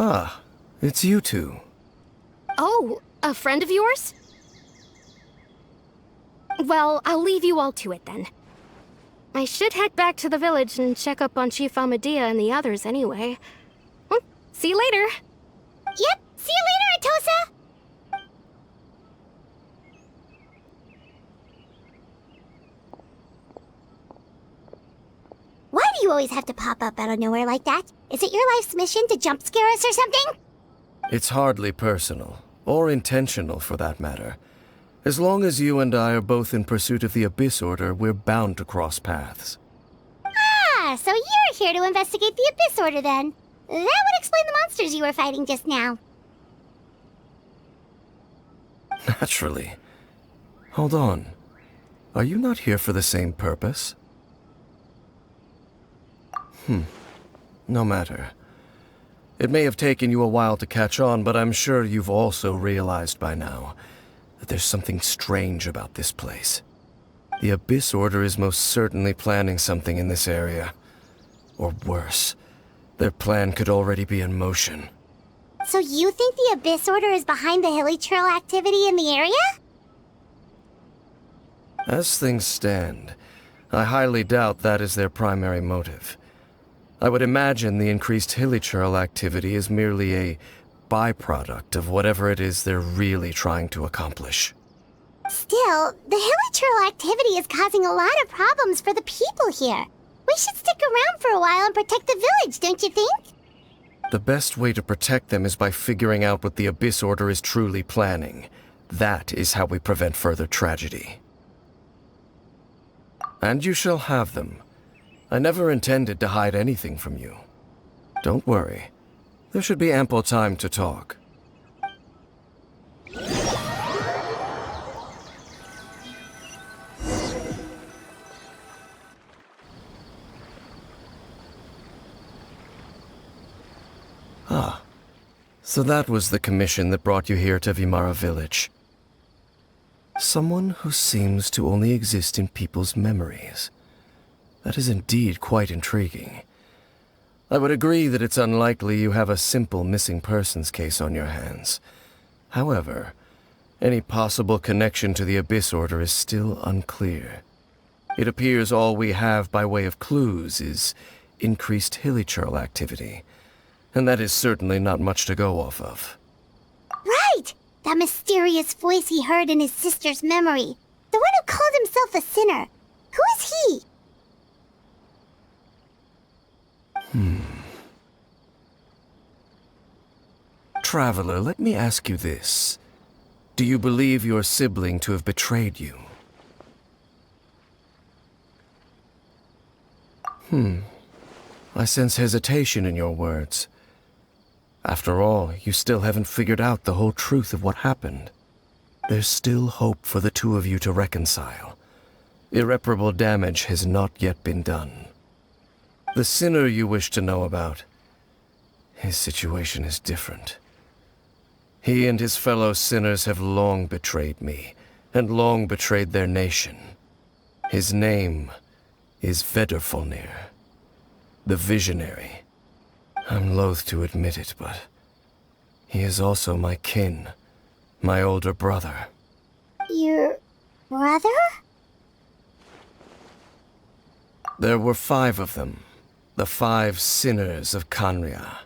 Ah, it's you two. Oh, a friend of yours? Well, I'll leave you all to it then. I should head back to the village and check up on Chief Amadea and the others anyway. Well, see you later. Yep, see you later, Atosa! Why do you always have to pop up out of nowhere like that? Is it your life's mission to jump scare us or something? It's hardly personal, or intentional for that matter. As long as you and I are both in pursuit of the Abyss Order, we're bound to cross paths. Ah, so you're here to investigate the Abyss Order then. That would explain the monsters you were fighting just now. Naturally. Hold on. Are you not here for the same purpose? No matter. It may have taken you a while to catch on, but I'm sure you've also realized by now that there's something strange about this place. The Abyss Order is most certainly planning something in this area. Or worse, their plan could already be in motion. So you think the Abyss Order is behind the hilly trail activity in the area? As things stand, I highly doubt that is their primary motive. I would imagine the increased hilichurl activity is merely a byproduct of whatever it is they're really trying to accomplish. Still, the hilichurl activity is causing a lot of problems for the people here. We should stick around for a while and protect the village, don't you think? The best way to protect them is by figuring out what the Abyss Order is truly planning. That is how we prevent further tragedy. And you shall have them. I never intended to hide anything from you. Don't worry. There should be ample time to talk. Ah, so that was the commission that brought you here to Vimara Village. Someone who seems to only exist in people's memories. That is indeed quite intriguing. I would agree that it's unlikely you have a simple missing persons case on your hands. However, any possible connection to the Abyss Order is still unclear. It appears all we have by way of clues is increased hilichurl activity, and that is certainly not much to go off of. Right! That mysterious voice he heard in his sister's memory. The one who called himself a sinner. Who is he? Traveler, let me ask you this. Do you believe your sibling to have betrayed you? I sense hesitation in your words. After all, you still haven't figured out the whole truth of what happened. There's still hope for the two of you to reconcile. Irreparable damage has not yet been done. The sinner you wish to know about, his situation is different. He and his fellow sinners have long betrayed me, and long betrayed their nation. His name is Vedrfolnir, the Visionary. I'm loath to admit it, but he is also my kin, my older brother. Your brother? There were 5 of them, the 5 sinners of Kanria.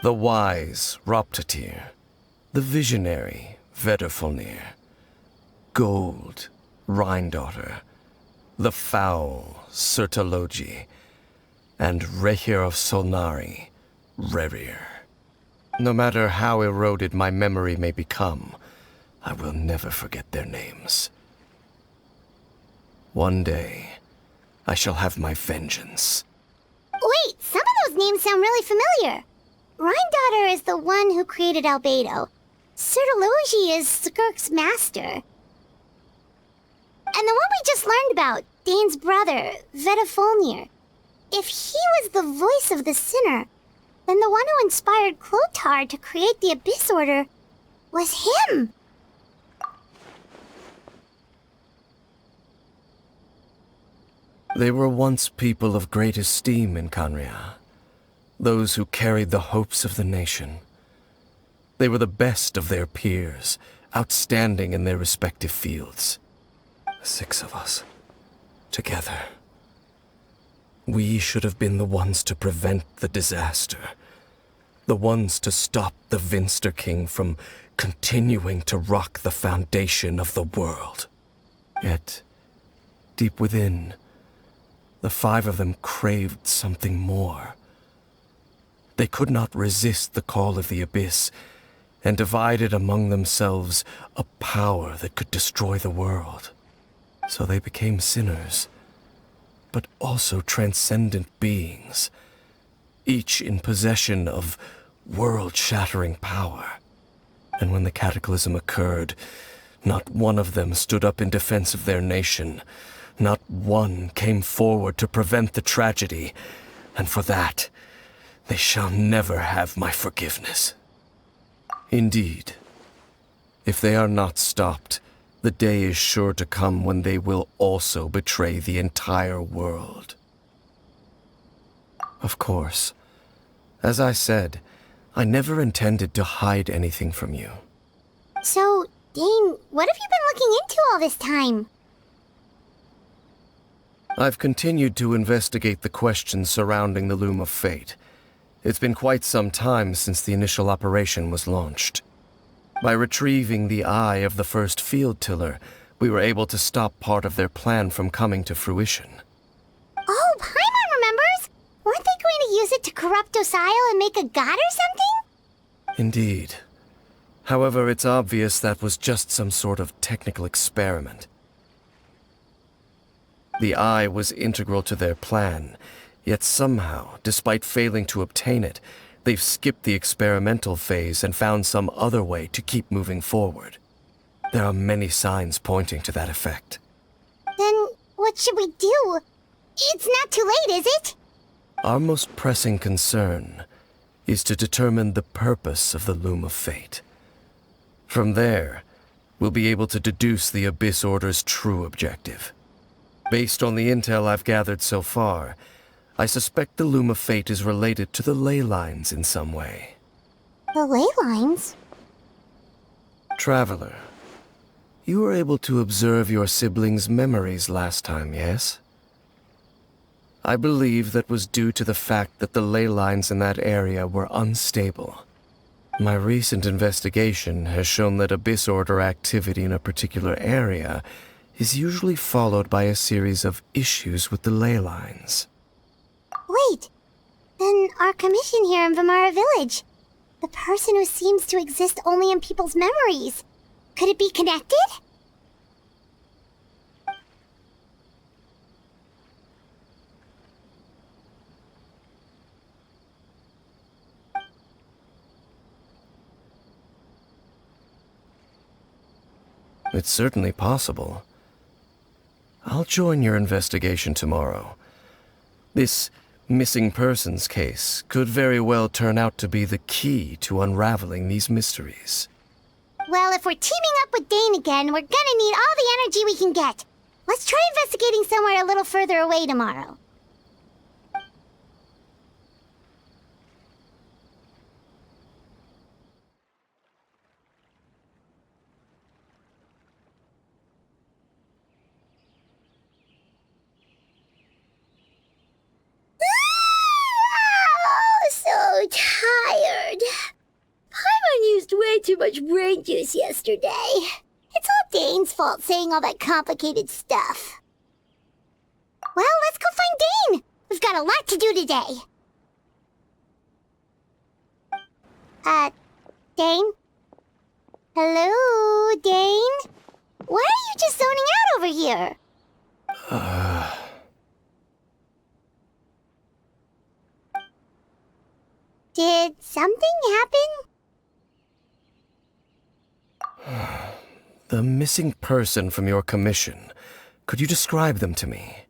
The wise Roptatir, the visionary Vedrfolnir, Gold Rhindaughter, the foul Sertologi, and Rehir of Solnari, Rerir. No matter how eroded my memory may become, I will never forget their names. One day, I shall have my vengeance. Wait, some of those names sound really familiar. Rhindaughter is the one who created Albedo. Sertologi is Skirk's master. And the one we just learned about, Dain's brother, Vedrfolnir. If he was the voice of the sinner, then the one who inspired Clotar to create the Abyss Order was him. They were once people of great esteem in Kanria. those who carried the hopes of the nation. They were the best of their peers, outstanding in their respective fields. 6 of us, together. We should have been the ones to prevent the disaster. The ones to stop the Vinster King from continuing to rock the foundation of the world. Yet, deep within, the 5 of them craved something more. They could not resist the call of the Abyss, and divided among themselves a power that could destroy the world. So they became sinners, but also transcendent beings, each in possession of world-shattering power. And when the cataclysm occurred, not one of them stood up in defense of their nation. Not one came forward to prevent the tragedy, and for that, they shall never have my forgiveness. Indeed, if they are not stopped, the day is sure to come when they will also betray the entire world. Of course, as I said, I never intended to hide anything from you. So, Dain, what have you been looking into all this time? I've continued to investigate the questions surrounding the Loom of Fate. It's been quite some time since the initial operation was launched. By retrieving the eye of the first field tiller, we were able to stop part of their plan from coming to fruition. Oh, Paimon remembers! Weren't they going to use it to corrupt Osial and make a god or something? Indeed. However, it's obvious that was just some sort of technical experiment. The eye was integral to their plan, yet somehow, despite failing to obtain it, they've skipped the experimental phase and found some other way to keep moving forward. There are many signs pointing to that effect. Then, what should we do? It's not too late, is it? Our most pressing concern is to determine the purpose of the Loom of Fate. From there, we'll be able to deduce the Abyss Order's true objective. Based on the intel I've gathered so far, I suspect the Loom of Fate is related to the ley lines in some way. The ley lines? Traveler, you were able to observe your siblings' memories last time, yes? I believe that was due to the fact that the ley lines in that area were unstable. My recent investigation has shown that Abyss Order activity in a particular area is usually followed by a series of issues with the ley lines. Wait, then our commission here in Vimara Village, the person who seems to exist only in people's memories, could it be connected? It's certainly possible. I'll join your investigation tomorrow. This missing persons case could very well turn out to be the key to unraveling these mysteries. Well, if we're teaming up with Dain again, we're gonna need all the energy we can get. Let's try investigating somewhere a little further away tomorrow. So tired. Paimon used way too much brain juice yesterday. It's all Dain's fault saying all that complicated stuff. Well, let's go find Dain. We've got a lot to do today. Dain? Hello, Dain? Why are you just zoning out over here? Did something happen? The missing person from your commission. Could you describe them to me?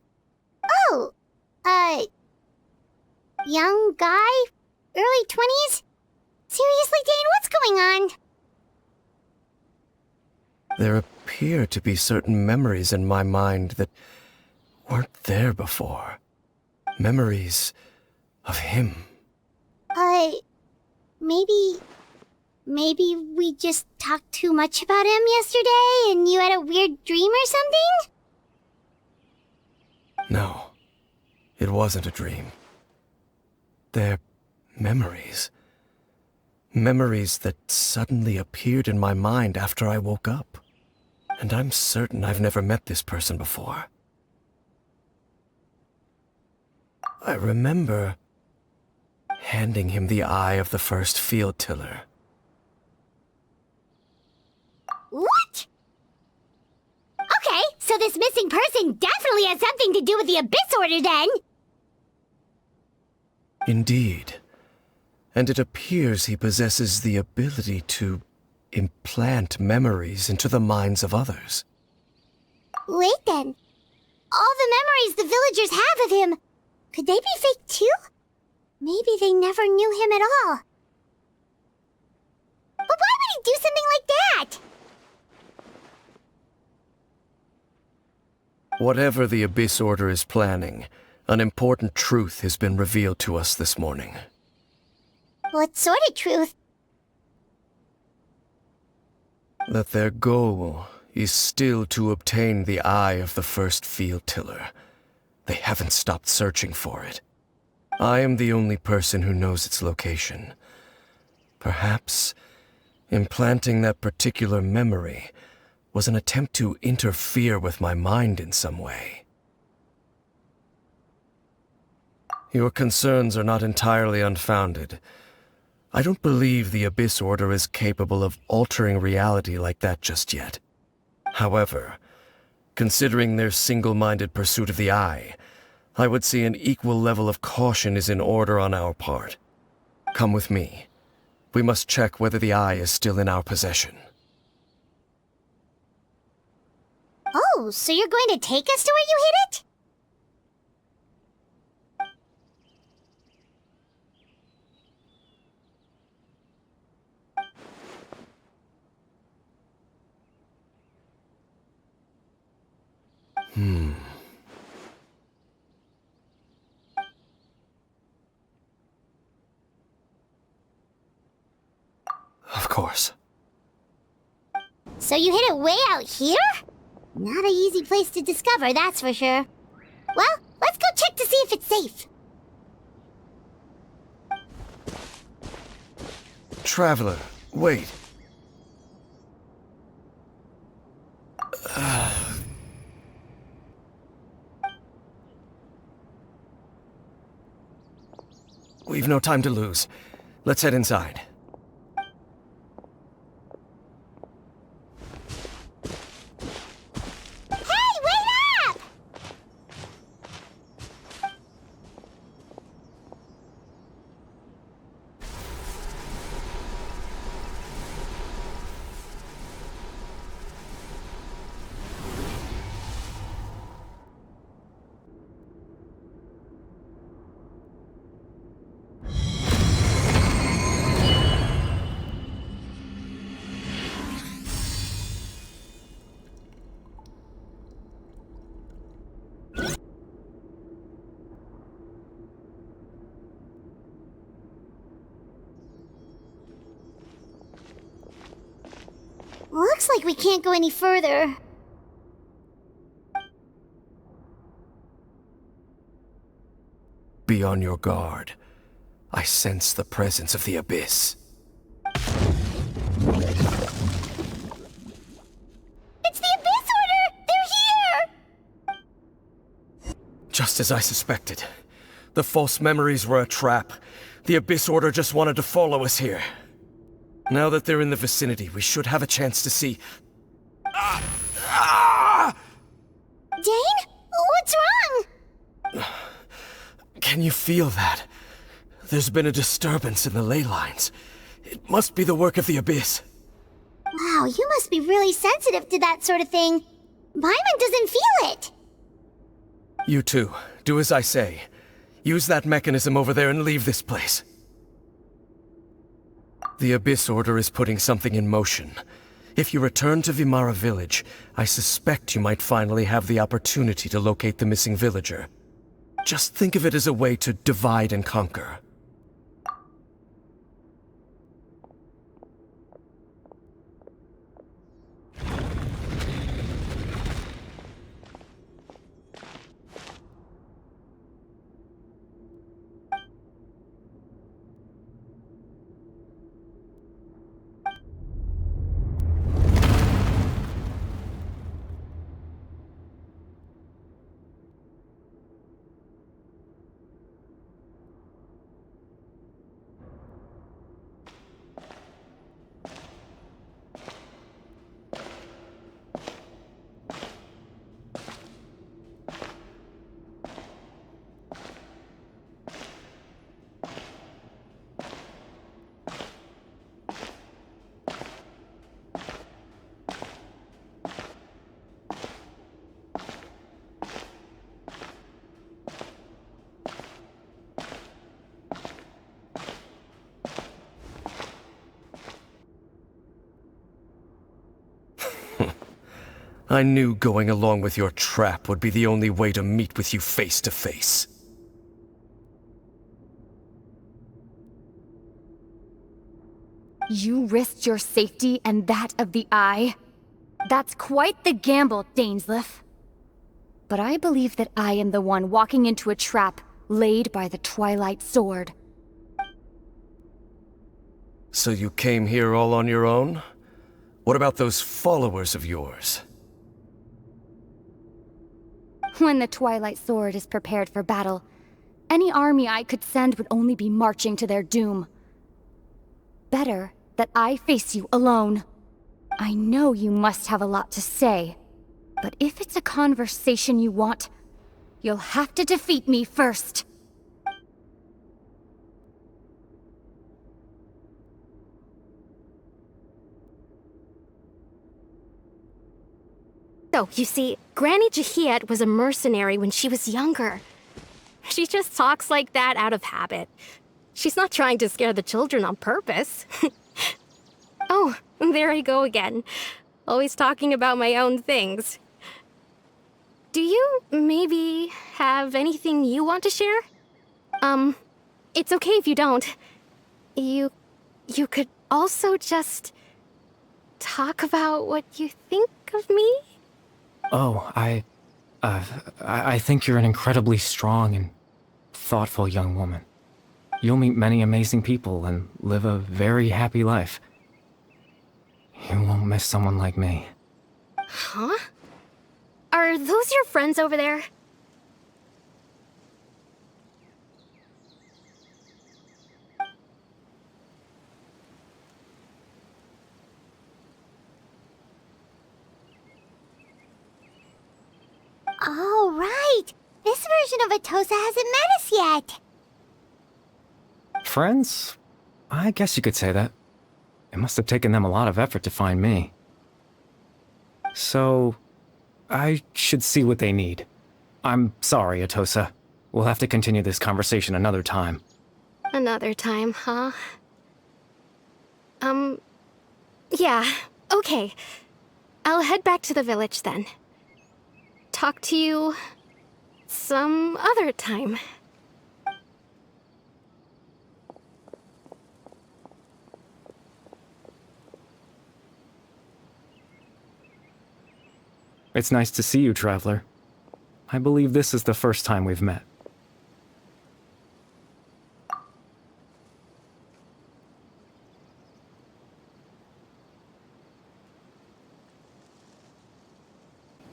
Oh, young guy? Early 20s? Seriously, Dain, what's going on? There appear to be certain memories in my mind that weren't there before. Memories of him. Maybe we just talked too much about him yesterday and you had a weird dream or something? No, it wasn't a dream. They're memories. Memories that suddenly appeared in my mind after I woke up. And I'm certain I've never met this person before. I remember handing him the eye of the first field tiller. What? Okay, so this missing person definitely has something to do with the Abyss Order then! Indeed. And it appears he possesses the ability to implant memories into the minds of others. Wait then. All the memories the villagers have of him, could they be fake too? Maybe they never knew him at all. But why would he do something like that? Whatever the Abyss Order is planning, an important truth has been revealed to us this morning. What sort of truth? That their goal is still to obtain the eye of the first field tiller. They haven't stopped searching for it. I am the only person who knows its location. Perhaps implanting that particular memory was an attempt to interfere with my mind in some way. Your concerns are not entirely unfounded. I don't believe the Abyss Order is capable of altering reality like that just yet. However, considering their single-minded pursuit of the Eye, I would say an equal level of caution is in order on our part. Come with me. We must check whether the Eye is still in our possession. Oh, so you're going to take us to where you hid it? Of course. So you hid it way out here? Not an easy place to discover, that's for sure. Well, let's go check to see if it's safe. Traveler, wait. We've no time to lose. Let's head inside. Hey, wait up! Looks like we can't go any further. Be on your guard. I sense the presence of the Abyss. It's the Abyss Order! They're here! Just as I suspected. The false memories were a trap. The Abyss Order just wanted to follow us here. Now that they're in the vicinity, we should have a chance to see... Dain? What's wrong? Can you feel that? There's been a disturbance in the ley lines. It must be the work of the Abyss. Wow, you must be really sensitive to that sort of thing. Paimon doesn't feel it. You too. Do as I say. Use that mechanism over there and leave this place. The Abyss Order is putting something in motion. If you return to Vimara village, I suspect you might finally have the opportunity to locate the missing villager. Just think of it as a way to divide and conquer. I knew going along with your trap would be the only way to meet with you face to face. You risked your safety and that of the Eye? That's quite the gamble, Dainsleif. But I believe that I am the one walking into a trap laid by the Twilight Sword. So you came here all on your own? What about those followers of yours? When the Twilight Sword is prepared for battle, any army I could send would only be marching to their doom. Better that I face you alone. I know you must have a lot to say, but if it's a conversation you want, you'll have to defeat me first. So, you see, Granny Jahiet was a mercenary when she was younger. She just talks like that out of habit. She's not trying to scare the children on purpose. Oh, there I go again. Always talking about my own things. Do you maybe have anything you want to share? It's okay if you don't. You could also just talk about what you think of me? Oh, I think you're an incredibly strong and thoughtful young woman. You'll meet many amazing people and live a very happy life. You won't miss someone like me. Huh? Are those your friends over there? Oh, right! This version of Atosa hasn't met us yet! Friends? I guess you could say that. It must have taken them a lot of effort to find me. So, I should see what they need. I'm sorry, Atosa. We'll have to continue this conversation another time. Another time, huh? Yeah, okay. I'll head back to the village then. Talk to you some other time. It's nice to see you, Traveler. I believe this is the first time we've met.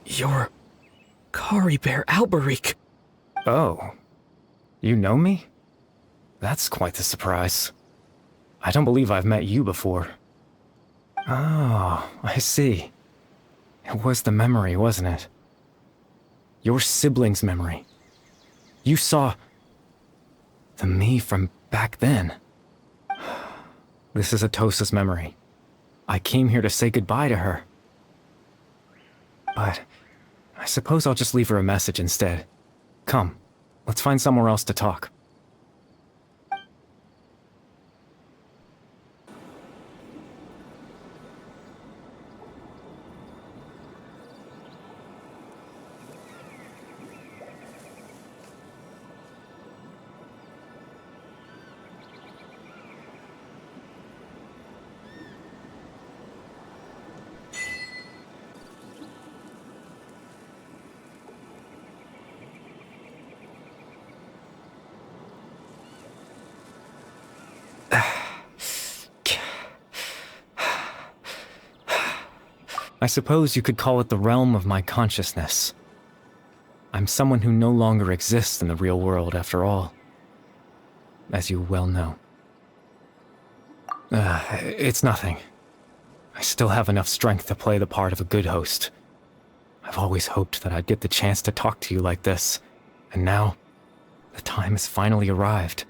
You're Kari Bear Alberich. Oh. You know me? That's quite the surprise. I don't believe I've met you before. Oh, I see. It was the memory, wasn't it? Your sibling's memory. You saw the me from back then. This is Atosa's memory. I came here to say goodbye to her. But I suppose I'll just leave her a message instead. Come, let's find somewhere else to talk. I suppose you could call it the realm of my consciousness. I'm someone who no longer exists in the real world, after all. As you well know. It's nothing. I still have enough strength to play the part of a good host. I've always hoped that I'd get the chance to talk to you like this, and now, the time has finally arrived.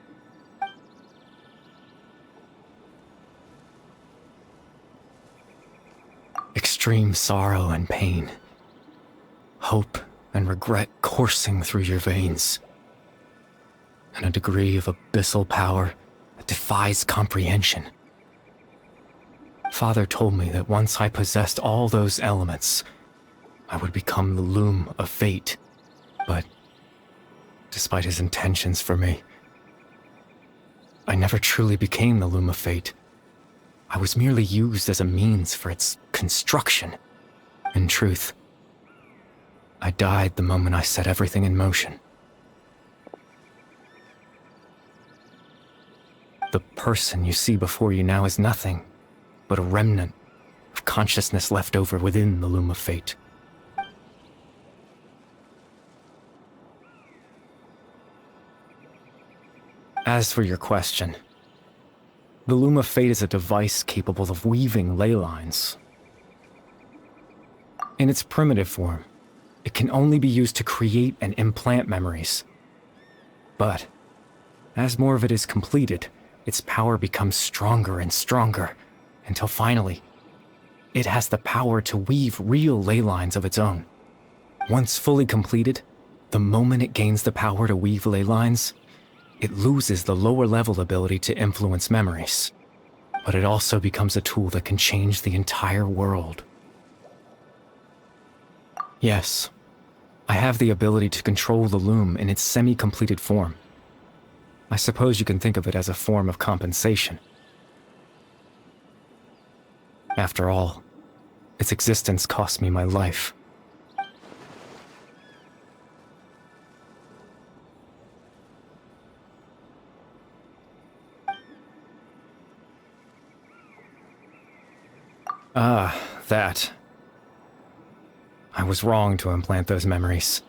Extreme sorrow and pain. Hope and regret coursing through your veins. And a degree of abyssal power that defies comprehension. Father told me that once I possessed all those elements, I would become the loom of fate. But despite his intentions for me, I never truly became the loom of fate. I was merely used as a means for its construction. In truth, I died the moment I set everything in motion. The person you see before you now is nothing but a remnant of consciousness left over within the loom of fate. As for your question, the loom of fate is a device capable of weaving ley lines. In its primitive form, it can only be used to create and implant memories. But as more of it is completed, its power becomes stronger and stronger, until finally, it has the power to weave real ley lines of its own. Once fully completed, the moment it gains the power to weave ley lines, it loses the lower level ability to influence memories. But it also becomes a tool that can change the entire world. Yes, I have the ability to control the loom in its semi-completed form. I suppose you can think of it as a form of compensation. After all, its existence cost me my life. Ah, that. I was wrong to implant those memories.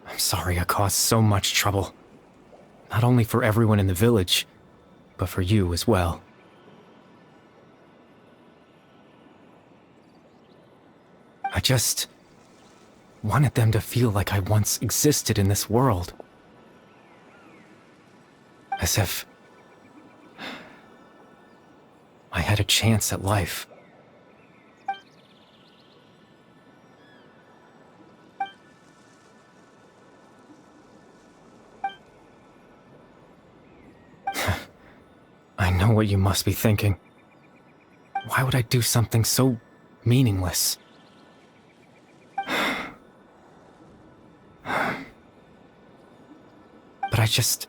I'm sorry I caused so much trouble. Not only for everyone in the village, but for you as well. I just wanted them to feel like I once existed in this world. As if I had a chance at life. I know what you must be thinking. Why would I do something so meaningless? But I just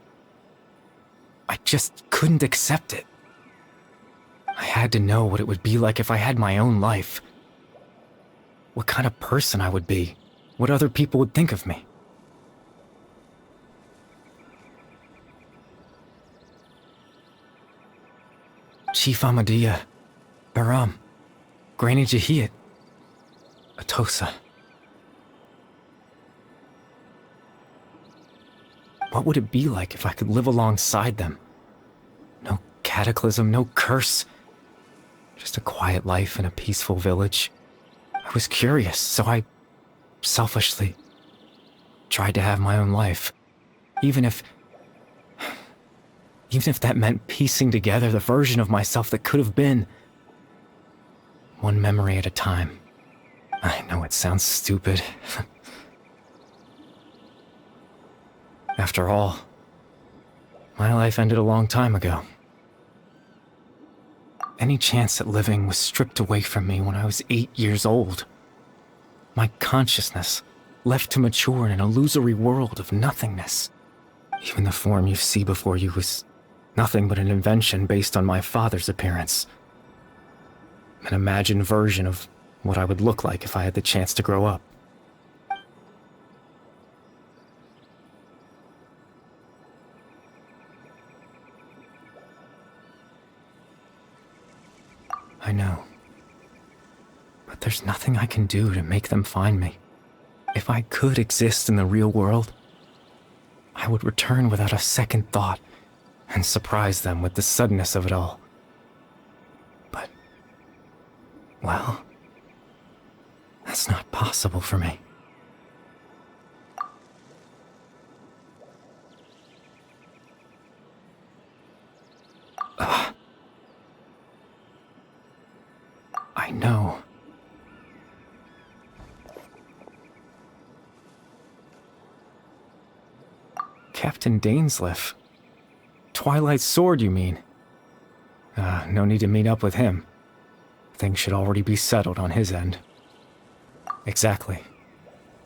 couldn't accept it. I had to know what it would be like if I had my own life. What kind of person I would be. What other people would think of me. Chief Ahmadiyya, Baram, Granny Jahiyat, Atosa. What would it be like if I could live alongside them? No cataclysm, no curse. Just a quiet life in a peaceful village. I was curious, so I selfishly tried to have my own life. Even if that meant piecing together the version of myself that could have been. One memory at a time. I know it sounds stupid. After all, my life ended a long time ago. Any chance at living was stripped away from me when I was 8 years old. My consciousness left to mature in an illusory world of nothingness. Even the form you see before you was nothing but an invention based on my father's appearance. An imagined version of what I would look like if I had the chance to grow up. I know. But there's nothing I can do to make them find me. If I could exist in the real world, I would return without a second thought and surprise them with the suddenness of it all. But, well, that's not possible for me. I know. Captain Dainsleif. Twilight Sword, you mean? No need to meet up with him. Things should already be settled on his end. Exactly.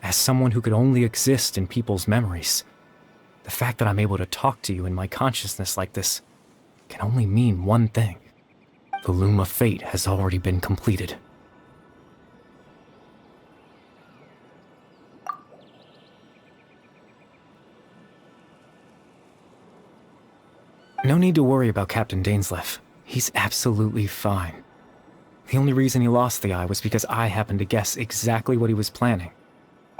As someone who could only exist in people's memories, the fact that I'm able to talk to you in my consciousness like this can only mean one thing. The loom of fate has already been completed. No need to worry about Captain Dainsleif. He's absolutely fine. The only reason he lost the eye was because I happened to guess exactly what he was planning.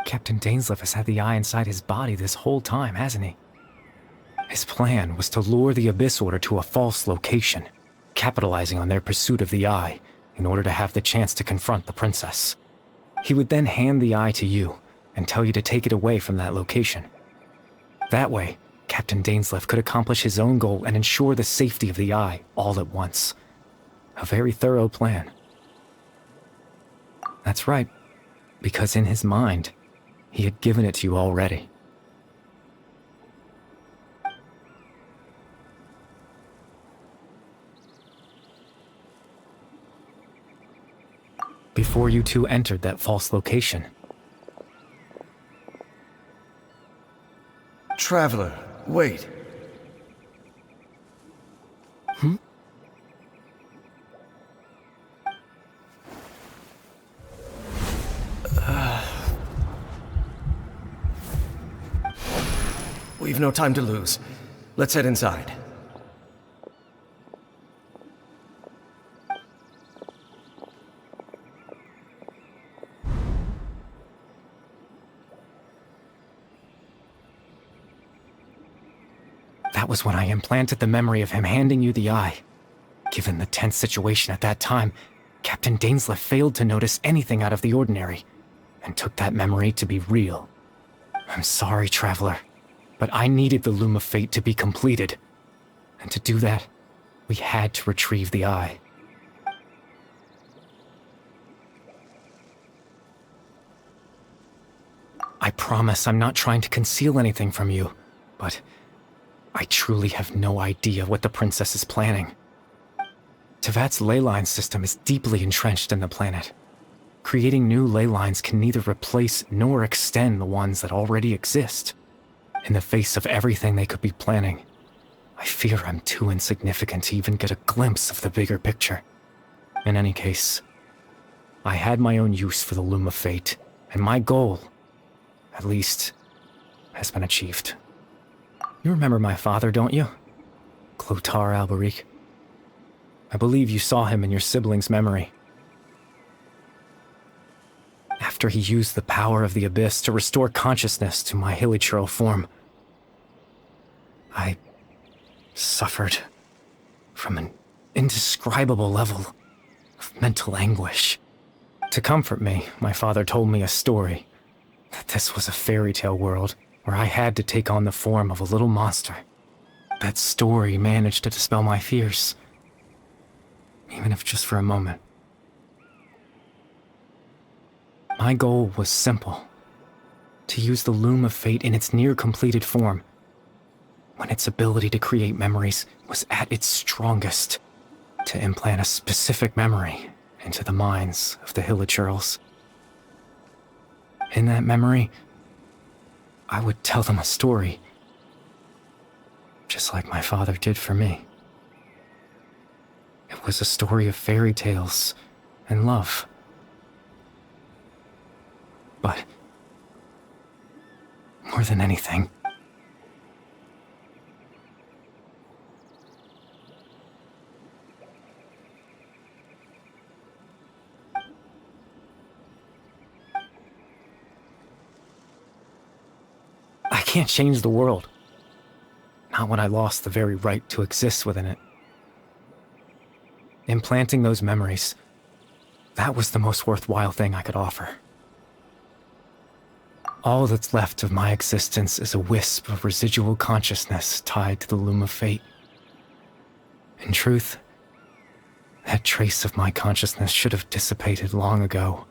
Captain Dainsleif has had the eye inside his body this whole time, hasn't he? His plan was to lure the Abyss Order to a false location, capitalizing on their pursuit of the eye in order to have the chance to confront the princess. He would then hand the eye to you and tell you to take it away from that location. That way, Captain Dainsleif could accomplish his own goal and ensure the safety of the eye all at once. A very thorough plan. That's right, because in his mind, he had given it to you already. Before you two entered that false location. Traveler, wait. We've no time to lose. Let's head inside. That was when I implanted the memory of him handing you the eye. Given the tense situation at that time, Captain Dainsleif failed to notice anything out of the ordinary, and took that memory to be real. I'm sorry, Traveler, but I needed the Loom of Fate to be completed. And to do that, we had to retrieve the eye. I promise I'm not trying to conceal anything from you, but I truly have no idea what the princess is planning. Tevat's ley line system is deeply entrenched in the planet. Creating new ley lines can neither replace nor extend the ones that already exist. In the face of everything they could be planning, I fear I'm too insignificant to even get a glimpse of the bigger picture. In any case, I had my own use for the Loom of Fate, and my goal, at least, has been achieved. You remember my father, don't you? Clotar Alberic. I believe you saw him in your sibling's memory. After he used the power of the Abyss to restore consciousness to my hilichurl form, I suffered from an indescribable level of mental anguish. To comfort me, my father told me a story, that this was a fairy tale world where I had to take on the form of a little monster. That story managed to dispel my fears, even if just for a moment. My goal was simple: to use the Loom of Fate in its near-completed form, when its ability to create memories was at its strongest, to implant a specific memory into the minds of the hilichurls. In that memory, I would tell them a story, just like my father did for me. It was a story of fairy tales and love. But more than anything, I can't change the world. Not when I lost the very right to exist within it. Implanting those memories, that was the most worthwhile thing I could offer. All that's left of my existence is a wisp of residual consciousness tied to the Loom of Fate. In truth, that trace of my consciousness should have dissipated long ago.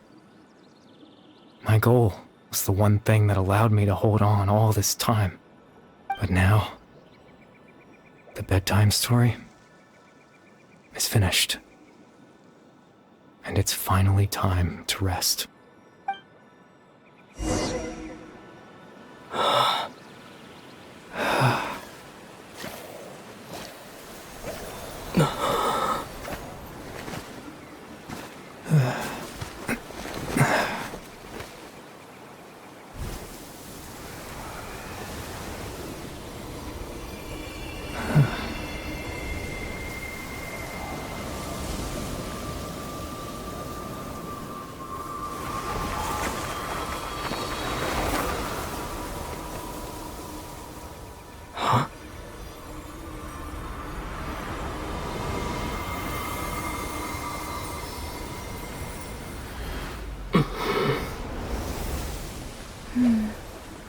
My goal was the one thing that allowed me to hold on all this time. But now, the bedtime story is finished. And it's finally time to rest.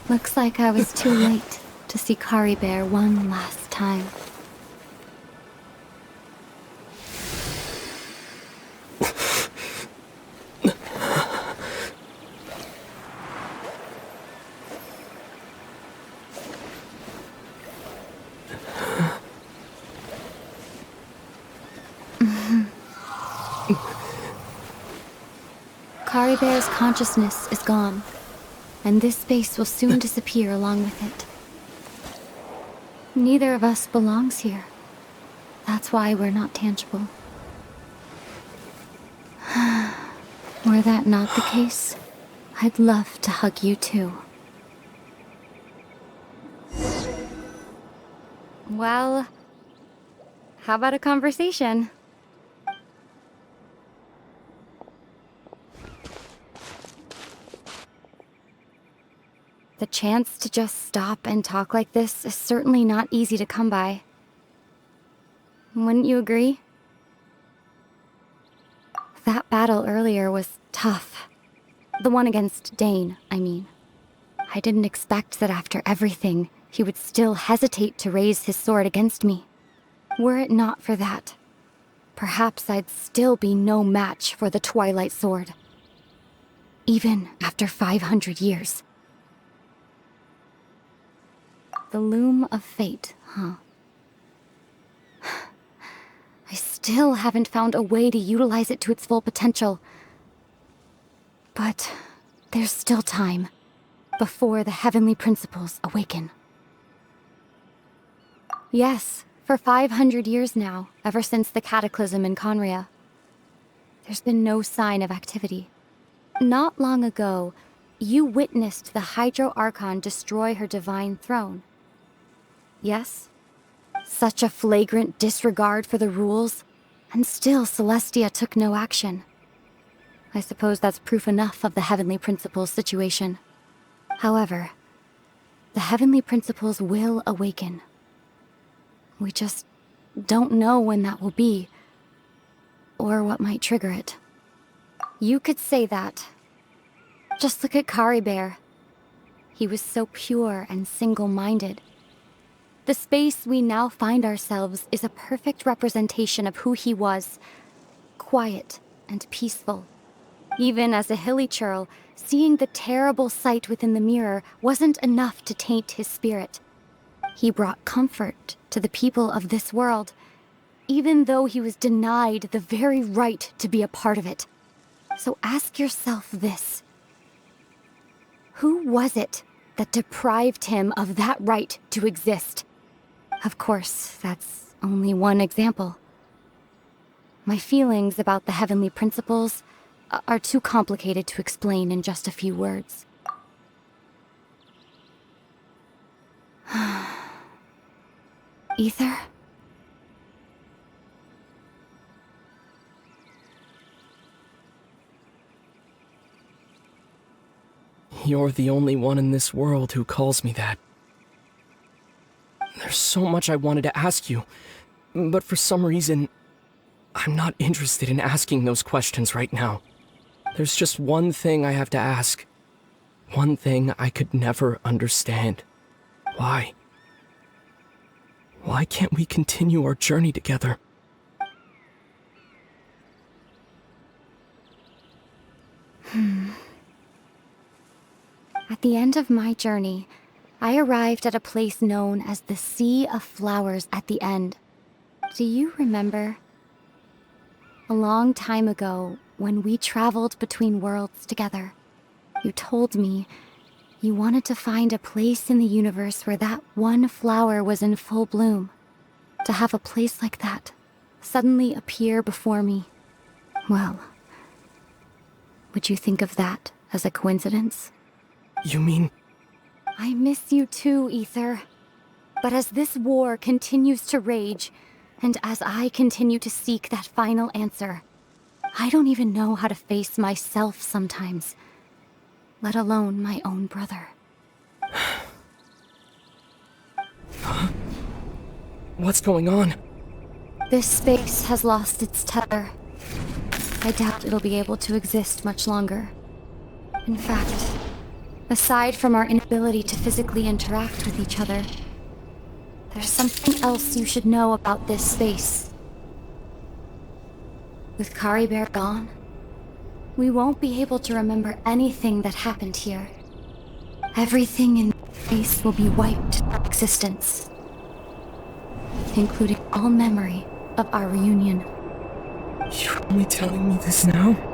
Looks like I was too late to see Kari Bear one last time. Kari Bear's consciousness is gone, and this space will soon disappear along with it. Neither of us belongs here. That's why we're not tangible. Were that not the case, I'd love to hug you too. Well, how about a conversation? The chance to just stop and talk like this is certainly not easy to come by. Wouldn't you agree? That battle earlier was tough. The one against Dain, I mean. I didn't expect that after everything, he would still hesitate to raise his sword against me. Were it not for that, perhaps I'd still be no match for the Twilight Sword. Even after 500 years. The loom of fate, huh? I still haven't found a way to utilize it to its full potential. But there's still time before the heavenly principles awaken. Yes, for 500 years now, ever since the cataclysm in Conria, there's been no sign of activity. Not long ago, you witnessed the Hydro Archon destroy her divine throne. Yes? Such a flagrant disregard for the rules, and still Celestia took no action. I suppose that's proof enough of the Heavenly Principles situation. However, the Heavenly Principles will awaken. We just don't know when that will be, or what might trigger it. You could say that. Just look at Kari Bear. He was so pure and single-minded. The space we now find ourselves is a perfect representation of who he was. Quiet and peaceful. Even as a hilly churl, seeing the terrible sight within the mirror wasn't enough to taint his spirit. He brought comfort to the people of this world, even though he was denied the very right to be a part of it. So ask yourself this. Who was it that deprived him of that right to exist? Of course, that's only one example. My feelings about the Heavenly Principles are too complicated to explain in just a few words. Ether? You're the only one in this world who calls me that. There's so much I wanted to ask you, but for some reason, I'm not interested in asking those questions right now. There's just one thing I have to ask. One thing I could never understand. Why? Why can't we continue our journey together? At the end of my journey, I arrived at a place known as the Sea of Flowers at the end. Do you remember? A long time ago, when we traveled between worlds together, you told me you wanted to find a place in the universe where that one flower was in full bloom. To have a place like that suddenly appear before me. Well, would you think of that as a coincidence? You mean... I miss you too, Ether. But as this war continues to rage, and as I continue to seek that final answer, I don't even know how to face myself sometimes, let alone my own brother. What's going on? This space has lost its tether. I doubt it'll be able to exist much longer. In fact, Aside from our inability to physically interact with each other, there's something else you should know about this space. With Kari Bear gone, we won't be able to remember anything that happened here. Everything in this space will be wiped from existence, including all memory of our reunion. You're only telling me this now?